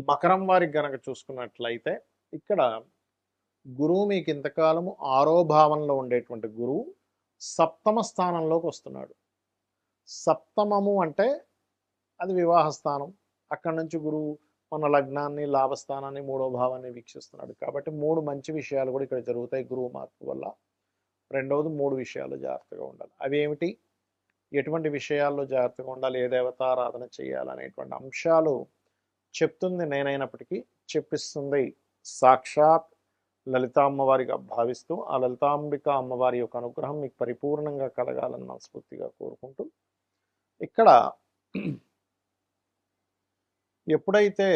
మకరం వారికి గనక చూసుకున్నట్లయితే ఇక్కడ గురువు మీకు ఇంతకాలము ఆరో భావంలో ఉండేటువంటి గురువు సప్తమ స్థానంలోకి వస్తున్నాడు. సప్తమము అంటే అది వివాహ స్థానం. అక్కడి నుంచి గురువు మన లగ్నాన్ని, లాభస్థానాన్ని, మూడో భావాన్ని వీక్షిస్తున్నాడు. కాబట్టి మూడు మంచి విషయాలు కూడా ఇక్కడ జరుగుతాయి గురువు మార్పు వల్ల. రెండవది మూడు విషయాలు జాగ్రత్తగా ఉండాలి. అవి ఏమిటి, ఎటువంటి విషయాల్లో జాగ్రత్తగా ఉండాలి, ఏ దేవతారాధన చేయాలనేటువంటి అంశాలు చెప్తుంది నేనైనప్పటికీ చెప్పిస్తుంది సాక్షాత్ లలితా అమ్మవారిగా భావిస్తూ ఆ లలితాంబిక అమ్మవారి యొక్క అనుగ్రహం మీకు పరిపూర్ణంగా కలగాలని మనస్ఫూర్తిగా కోరుకుంటూ ఇక్కడ ఎప్పుడైతే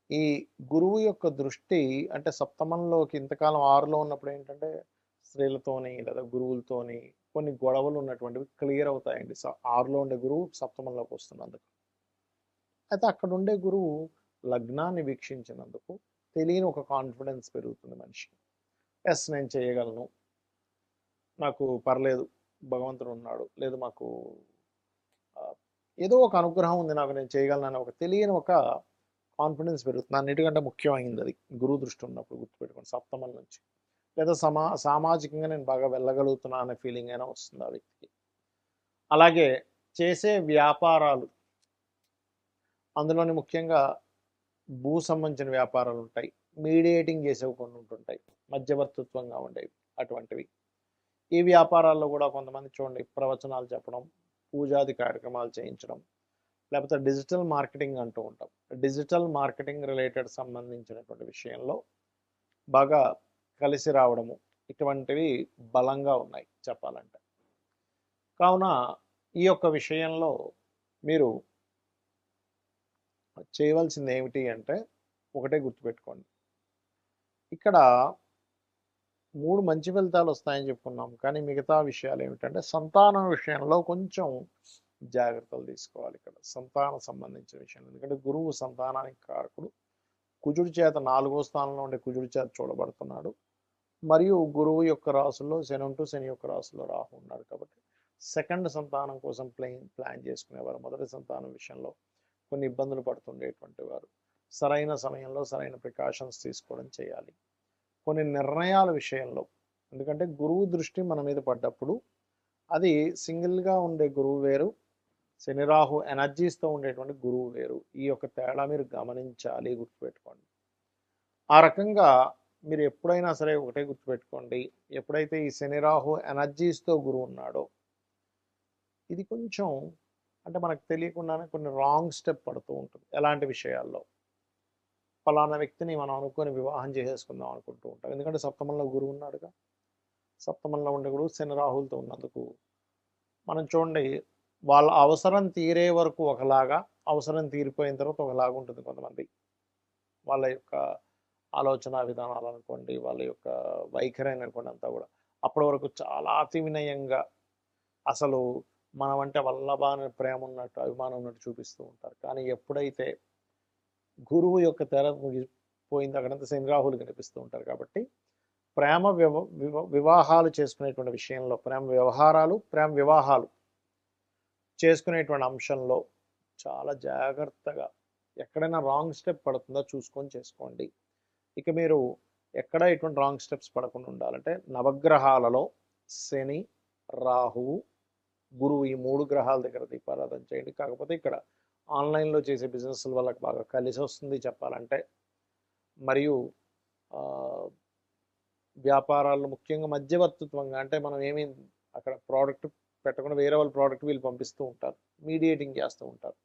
ఈ గురువు యొక్క దృష్టి అంటే సప్తమంలోకి ఇంతకాలం ఆరులో ఉన్నప్పుడు ఏంటంటే స్త్రీలతోని లేదా గురువులతోని కొన్ని గొడవలు ఉన్నటువంటివి క్లియర్ అవుతాయండి. ఆరులో ఉండే గురువు సప్తమంలోకి వస్తున్నందుకు. అయితే అక్కడ ఉండే గురువు లగ్నాన్ని వీక్షించినందుకు తెలియని ఒక కాన్ఫిడెన్స్ పెరుగుతుంది మనిషికి. ఎస్, నేను చేయగలను, నాకు పర్లేదు, భగవంతుడు ఉన్నాడు, లేదు మాకు ఏదో ఒక అనుగ్రహం ఉంది, నాకు నేను చేయగలను అని ఒక తెలియని ఒక కాన్ఫిడెన్స్ పెరుగుతుంది. అన్నిటికంటే ముఖ్యమైనది అది గురువు దృష్టి ఉన్నప్పుడు గుర్తుపెట్టుకోండి. సప్తమం నుంచి లేదా సామాజికంగా నేను బాగా వెళ్ళగలుగుతున్నా అనే ఫీలింగ్ అయినా వస్తుంది ఆ వ్యక్తికి. అలాగే చేసే వ్యాపారాలు, అందులోని ముఖ్యంగా భూ సంబంధించిన వ్యాపారాలు ఉంటాయి, మీడియేటింగ్ చేసేవి కొన్ని ఉంటుంటాయి, మధ్యవర్తిత్వంగా ఉండేవి అటువంటివి. ఈ వ్యాపారాల్లో కూడా కొంతమంది చూడండి ప్రవచనాలు చెప్పడం, పూజాది కార్యక్రమాలు చేయించడం, లేకపోతే డిజిటల్ మార్కెటింగ్ అంటూ ఉంటాం. డిజిటల్ మార్కెటింగ్ రిలేటెడ్ సంబంధించినటువంటి విషయంలో బాగా కలిసి రావడము, ఇటువంటివి బలంగా ఉన్నాయి చెప్పాలంటే. కావున ఈ యొక్క విషయంలో మీరు చేయవలసింది ఏమిటి అంటే ఒకటే గుర్తుపెట్టుకోండి, ఇక్కడ మూడు మంచి ఫలితాలు వస్తాయని చెప్పుకున్నాం, కానీ మిగతా విషయాలు ఏమిటంటే సంతానం విషయంలో కొంచెం జాగ్రత్తలు తీసుకోవాలి. ఇక్కడ సంతానం సంబంధించిన విషయం, ఎందుకంటే గురువు సంతానానికి కారకుడు. కుజుడి చేత 4వ స్థానంలో ఉండే కుజుడి చేత చూడబడుతున్నాడు. మరియు గురువు యొక్క రాసుల్లో శని ఉంటూ శని యొక్క రాసుల్లో రాహు ఉన్నాడు. కాబట్టి సెకండ్ సంతానం కోసం ప్లాన్ చేసుకునేవారు. మొదటి సంతానం విషయంలో కొన్ని ఇబ్బందులు పడుతుండేటువంటి వారు సరైన సమయంలో సరైన ప్రికాషన్స్ తీసుకోవడం చేయాలి. కొన్ని నిర్ణయాల విషయంలో, ఎందుకంటే గురువు దృష్టి మన మీద పడ్డప్పుడు అది సింగిల్గా ఉండే గురువు వేరు, శని రాహు ఎనర్జీస్తో ఉండేటువంటి గురువు వేరు. ఈ యొక్క తేడా మీరు గమనించాలి, గుర్తుపెట్టుకోండి. ఆ రకంగా మీరు ఎప్పుడైనా సరే ఒకటే గుర్తుపెట్టుకోండి, ఎప్పుడైతే ఈ శని రాహు ఎనర్జీస్తో గురువు ఉన్నాడో ఇది కొంచెం అంటే మనకు తెలియకుండానే కొన్ని రాంగ్ స్టెప్ పడుతూ ఉంటుంది. ఎలాంటి విషయాల్లో, ఫలానా వ్యక్తిని మనం అనుకొని వివాహం చేసేసుకుందాం అనుకుంటూ ఉంటాం, ఎందుకంటే సప్తమంలో గురువు ఉన్నాడుగా. సప్తమంలో ఉండే గురువు శని రాహులతో ఉన్నందుకు మనం చూడండి వాళ్ళ అవసరం తీరే వరకు ఒకలాగా, అవసరం తీరిపోయిన తర్వాత ఒకలాగా ఉంటుంది కొంతమంది. వాళ్ళ యొక్క ఆలోచన విధానాలు అనుకోండి, వాళ్ళ యొక్క వైఖరి అనుకోండి, అంతా కూడా అప్పటి వరకు చాలా అతి వినయంగా అసలు మనం అంటే వల్లభాని ప్రేమ ఉన్నట్టు అభిమానం ఉన్నట్టు చూపిస్తూ ఉంటారు. కానీ ఎప్పుడైతే గురువు యొక్క తెర ముగిపోయింది అక్కడంతా శని రాహులు కనిపిస్తూ ఉంటారు. కాబట్టి ప్రేమ వివాహాలు చేసుకునేటువంటి విషయంలో, ప్రేమ వ్యవహారాలు, ప్రేమ వివాహాలు చేసుకునేటువంటి అంశంలో చాలా జాగ్రత్తగా ఎక్కడైనా రాంగ్ స్టెప్ పడుతుందో చూసుకొని చేసుకోండి. ఇక మీరు ఎక్కడ ఎటువంటి రాంగ్ స్టెప్స్ పడకుండా ఉండాలంటే నవగ్రహాలలో శని, రాహువు, గురువు ఈ 3 గ్రహాల దగ్గర దీపారాధన చేయండి. కాకపోతే ఇక్కడ ఆన్లైన్లో చేసే బిజినెస్ల వాళ్ళకి బాగా కలిసి వస్తుంది చెప్పాలంటే. మరియు వ్యాపారాల్లో ముఖ్యంగా మధ్యవర్తిత్వంగా, అంటే మనం ఏమీ అక్కడ ప్రోడక్ట్ పెట్టకుండా వేరే వాళ్ళ ప్రోడక్ట్ వీళ్ళు పంపిస్తూ ఉంటారు, మీడియేటింగ్ చేస్తూ ఉంటారు.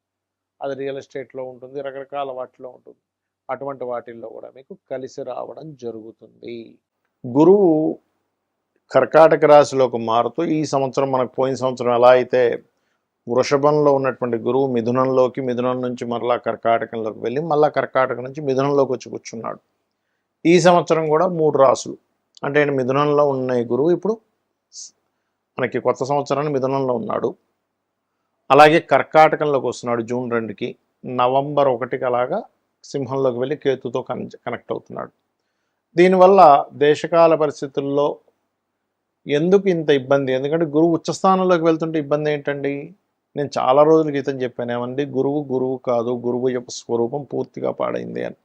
అది రియల్ ఎస్టేట్లో ఉంటుంది, రకరకాల వాటిలో ఉంటుంది. అటువంటి వాటిల్లో కూడా మీకు కలిసి రావడం జరుగుతుంది. గురువు కర్కాటక రాశిలోకి మారుతూ ఈ సంవత్సరం, మనకు పోయిన సంవత్సరం ఎలా అయితే వృషభంలో ఉన్నటువంటి గురువు మిథునంలోకి, మిథునం నుంచి మరలా కర్కాటకంలోకి వెళ్ళి మళ్ళా కర్కాటక నుంచి మిథునంలోకి వచ్చి కూర్చున్నాడు. ఈ సంవత్సరం కూడా 3 రాసులు అంటే మిథునంలో ఉన్న గురువు ఇప్పుడు మనకి కొత్త సంవత్సరాన్ని మిథునంలో ఉన్నాడు. అలాగే కర్కాటకంలోకి వస్తున్నాడు జూన్ 2కి, నవంబర్ 1కి అలాగా సింహంలోకి వెళ్ళి కేతుతో కనెక్ట్ అవుతున్నాడు. దీనివల్ల దేశకాల పరిస్థితుల్లో ఎందుకు ఇంత ఇబ్బంది, ఎందుకంటే గురువు ఉచ్చస్థానంలోకి వెళ్తుంటే ఇబ్బంది ఏంటండి, నేను చాలా రోజుల క్రితం చెప్పాను ఏమండి, గురువు గురువు కాదు, గురువు యొక్క స్వరూపం పూర్తిగా పాడైంది అని.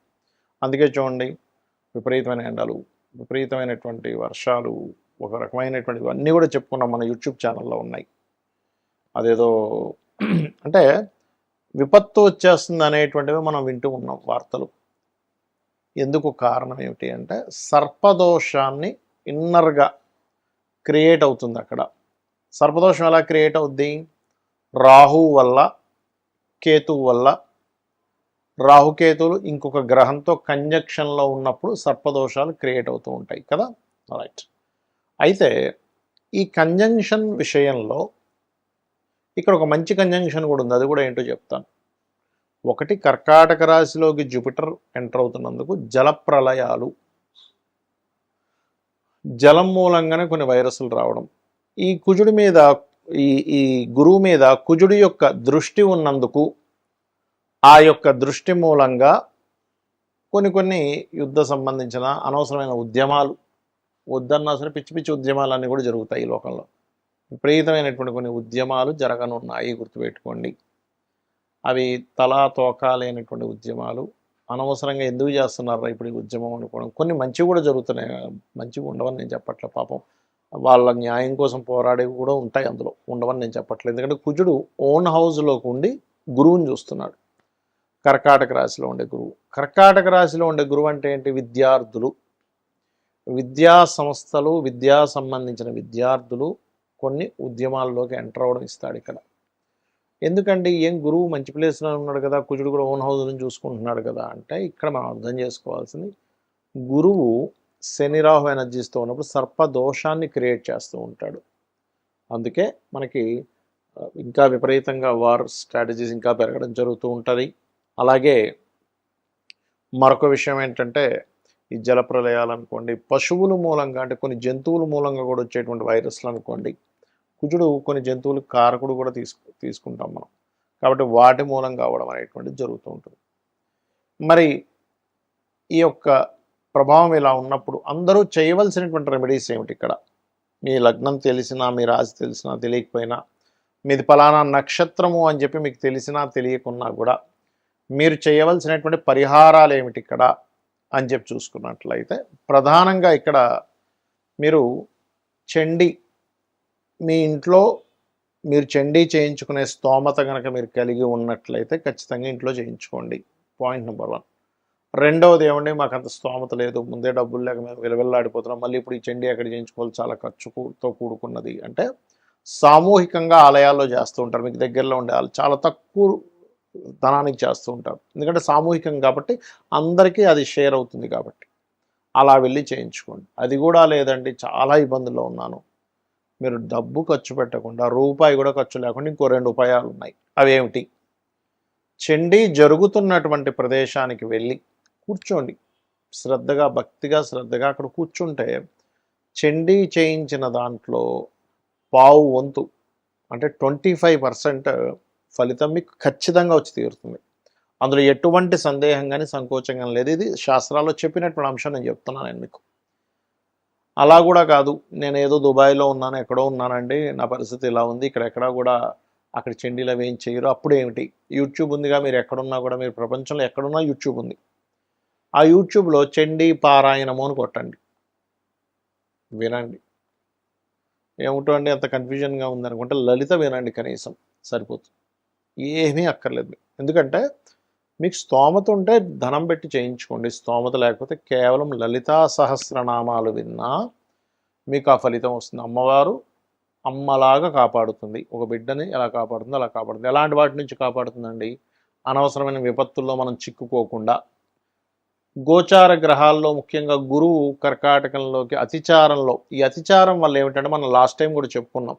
అందుకే చూడండి, విపరీతమైన ఎండలు, విపరీతమైనటువంటి వర్షాలు, ఒక రకమైనటువంటి ఇవన్నీ కూడా చెప్పుకున్నాం, మన యూట్యూబ్ ఛానల్లో ఉన్నాయి. అదేదో అంటే విపత్తు వచ్చేస్తుంది అనేటువంటివి మనం వింటూ ఉన్నాం వార్తలు. ఎందుకు కారణం ఏమిటి అంటే సర్పదోషాన్ని ఇన్నర్గా క్రియేట్ అవుతుంది అక్కడ. సర్పదోషం ఎలా క్రియేట్ అవుద్ది? రాహువు వల్ల, కేతువు వల్ల. రాహుకేతువులు ఇంకొక గ్రహంతో కంజక్షన్లో ఉన్నప్పుడు సర్పదోషాలు క్రియేట్ అవుతూ ఉంటాయి కదా. రైట్. అయితే ఈ కంజంక్షన్ విషయంలో ఇక్కడ ఒక మంచి కంజంక్షన్ కూడా ఉంది, అది కూడా ఏంటో చెప్తాను. ఒకటి, కర్కాటక రాశిలోకి జూపిటర్ ఎంటర్ అవుతున్నందుకు జలప్రలయాలు, జలం మూలంగానే కొన్ని వైరస్లు రావడం, ఈ కుజుడి మీద ఈ గురువు మీద కుజుడి యొక్క దృష్టి ఉన్నందుకు ఆ యొక్క దృష్టి మూలంగా కొన్ని యుద్ధ సంబంధించిన అనవసరమైన ఉద్యమాలు, వద్దన్నా సరే పిచ్చి పిచ్చి ఉద్యమాలన్నీ కూడా జరుగుతాయి ఈ లోకంలో. విపరీతమైనటువంటి కొన్ని ఉద్యమాలు జరగనున్నాయి, గుర్తుపెట్టుకోండి. అవి తలా తోకా లేనటువంటి ఉద్యమాలు. అనవసరంగా ఎందుకు చేస్తున్నారా ఇప్పుడు ఈ ఉద్యమం అనుకోవడం. కొన్ని మంచి కూడా జరుగుతున్నాయి, మంచిగా ఉండవని నేను చెప్పట్లే. పాపం వాళ్ళ న్యాయం కోసం పోరాడేవి కూడా ఉంటాయి, అందులో ఉండవని నేను చెప్పట్లేదు. ఎందుకంటే కుజుడు ఓన్ హౌస్లోకి ఉండి గురువుని చూస్తున్నాడు. కర్కాటక రాశిలో ఉండే గురువు. కర్కాటక రాశిలో ఉండే గురువు అంటే ఏంటి? విద్యార్థులు, విద్యా సంస్థలు, విద్యా సంబంధించిన విద్యార్థులు కొన్ని ఉద్యమాల్లోకి ఎంటర్ అవ్వడం ఇస్తాడు ఇక్కడ. ఎందుకండి, ఏం గురువు మంచి ప్లేస్లో ఉన్నాడు కదా, కుజుడు కూడా ఓన్ హౌస్ నుంచి చూసుకుంటున్నాడు కదా అంటే, ఇక్కడ మనం అర్థం చేసుకోవాల్సింది, గురువు శని రాహు ఎనర్జీస్తో ఉన్నప్పుడు సర్పదోషాన్ని క్రియేట్ చేస్తూ ఉంటాడు. అందుకే మనకి ఇంకా విపరీతంగా వార్ స్ట్రాటజీస్ ఇంకా పెరగడం జరుగుతూ ఉంటుంది. అలాగే మరొక విషయం ఏంటంటే, ఈ జలప్రలయాలు అనుకోండి, పశువుల మూలంగా అంటే కొన్ని జంతువుల మూలంగా కూడా వచ్చేటువంటి వైరస్లు అనుకోండి. కుజుడు కొన్ని జంతువులకు కారకుడు కూడా తీసుకుంటాం మనం, కాబట్టి వాటి మూలంగా అవ్వడం అనేటువంటిది జరుగుతూ ఉంటుంది. మరి ఈ యొక్క ప్రభావం ఇలా ఉన్నప్పుడు అందరూ చేయవలసినటువంటి రెమెడీస్ ఏమిటి? ఇక్కడ మీ లగ్నం తెలిసినా, మీ రాశి తెలిసినా తెలియకపోయినా, మీది ఫలానా నక్షత్రము అని చెప్పి మీకు తెలిసినా తెలియకున్నా కూడా మీరు చేయవలసినటువంటి పరిహారాలు ఏమిటి ఇక్కడ అని చెప్పి చూసుకున్నట్లయితే, ప్రధానంగా ఇక్కడ మీరు చండీ, మీ ఇంట్లో మీరు చండీ చేయించుకునే స్తోమత కనుక మీరు కలిగి ఉన్నట్లయితే ఖచ్చితంగా ఇంట్లో చేయించుకోండి. Point number 1. రెండవది ఏమండి, మాకు అంత స్తోమత లేదు, ముందే డబ్బులు లేక మేము విలవిల్లాడిపోతున్నాం, మళ్ళీ ఇప్పుడు ఈ చండీ ఎక్కడ చేయించుకోవాలి, చాలా ఖర్చుతో కూడుకున్నది అంటే, సామూహికంగా ఆలయాల్లో చేస్తూ ఉంటారు. మీకు దగ్గరలో ఉండే వాళ్ళు చాలా తక్కువ ధనానికి చేస్తూ ఉంటారు, ఎందుకంటే సామూహికం కాబట్టి అందరికీ అది షేర్ అవుతుంది కాబట్టి అలా వెళ్ళి చేయించుకోండి. అది కూడా లేదండి, చాలా ఇబ్బందుల్లో ఉన్నాను, మీరు డబ్బు ఖర్చు పెట్టకుండా, రూపాయి కూడా ఖర్చు లేకుండా ఇంకో 2 ఉపాయాలు ఉన్నాయి. అవేమిటి? చండీ జరుగుతున్నటువంటి ప్రదేశానికి వెళ్ళి కూర్చోండి, శ్రద్ధగా, భక్తిగా, శ్రద్ధగా అక్కడ కూర్చుంటే చండీ చేయించిన దాంట్లో పావు వంతు అంటే 25% ఫలితం మీకు ఖచ్చితంగా వచ్చి తీరుతుంది. అందులో ఎటువంటి సందేహం కానీ సంకోచం కానీ లేదు. ఇది శాస్త్రాల్లో చెప్పినటువంటి అంశం నేను చెప్తున్నాను మీకు. అలా కూడా కాదు, నేను ఏదో దుబాయ్లో ఉన్నాను, ఎక్కడో ఉన్నానండి, నా పరిస్థితి ఇలా ఉంది, ఇక్కడెక్కడా కూడా అక్కడ చండీలు అవి ఏం చేయరు. అప్పుడు ఏమిటి? యూట్యూబ్ ఉందిగా, మీరు ఎక్కడున్నా కూడా, మీరు ప్రపంచంలో ఎక్కడున్నా యూట్యూబ్ ఉంది. ఆ యూట్యూబ్లో చండీ పారాయణము అని కొట్టండి, వినండి. ఏమిటో అండి అంత కన్ఫ్యూజన్గా ఉందనుకుంటే లలిత వినండి, కనీసం సరిపోతుంది, ఏమీ అక్కర్లేదు. ఎందుకంటే మీకు స్తోమత ఉంటే ధనం పెట్టి చేయించుకోండి, స్తోమత లేకపోతే కేవలం లలితా సహస్రనామాలు విన్నా మీకు ఆ ఫలితం వస్తుంది. అమ్మవారు అమ్మలాగా కాపాడుతుంది, ఒక బిడ్డని ఎలా కాపాడుతుందో అలా కాపాడుతుంది. ఎలాంటి వాటి నుంచి కాపాడుతుందండి? అనవసరమైన విపత్తుల్లో మనం చిక్కుకోకుండా. గోచార గ్రహాల్లో ముఖ్యంగా గురువు కర్కాటకంలోకి అతిచారంలో, ఈ అతిచారం వల్ల ఏమిటంటే, మనం లాస్ట్ టైం కూడా చెప్పుకున్నాం,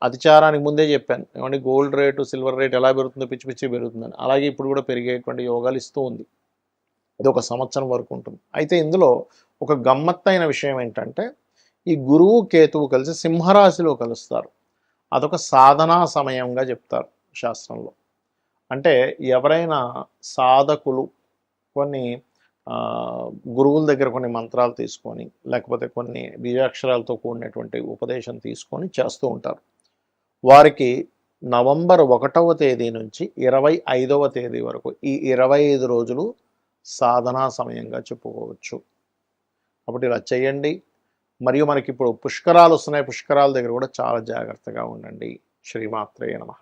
అతిచారానికి ముందే చెప్పాను ఏమంటే గోల్డ్ రేటు, సిల్వర్ రేట్ ఎలా పెరుగుతుందో పిచ్చి పిచ్చి పెరుగుతుందని. అలాగే ఇప్పుడు కూడా పెరిగేటువంటి యోగాలు ఇస్తూ ఉంది. ఇది 1 సంవత్సరం వరకు ఉంటుంది. అయితే ఇందులో ఒక గమ్మత్తైన విషయం ఏంటంటే, ఈ గురువు కేతువు కలిసి సింహరాశిలో కలుస్తారు. అదొక సాధనా సమయంగా చెప్తారు శాస్త్రంలో. అంటే ఎవరైనా సాధకులు కొన్ని గురువుల దగ్గర కొన్ని మంత్రాలు తీసుకొని, లేకపోతే కొన్ని బీజాక్షరాలతో కూడినటువంటి ఉపదేశం తీసుకొని చేస్తూ ఉంటారు. వారికి నవంబర్ 1వ తేదీ నుంచి 25వ తేదీ వరకు ఈ 25 రోజులు సాధనా సమయంగా చెప్పుకోవచ్చు. కాబట్టి ఇలా చేయండి. మరియు మనకి ఇప్పుడు పుష్కరాలు వస్తున్నాయి. పుష్కరాల దగ్గర కూడా చాలా జాగ్రత్తగా ఉండండి. శ్రీమాత్రే నమః.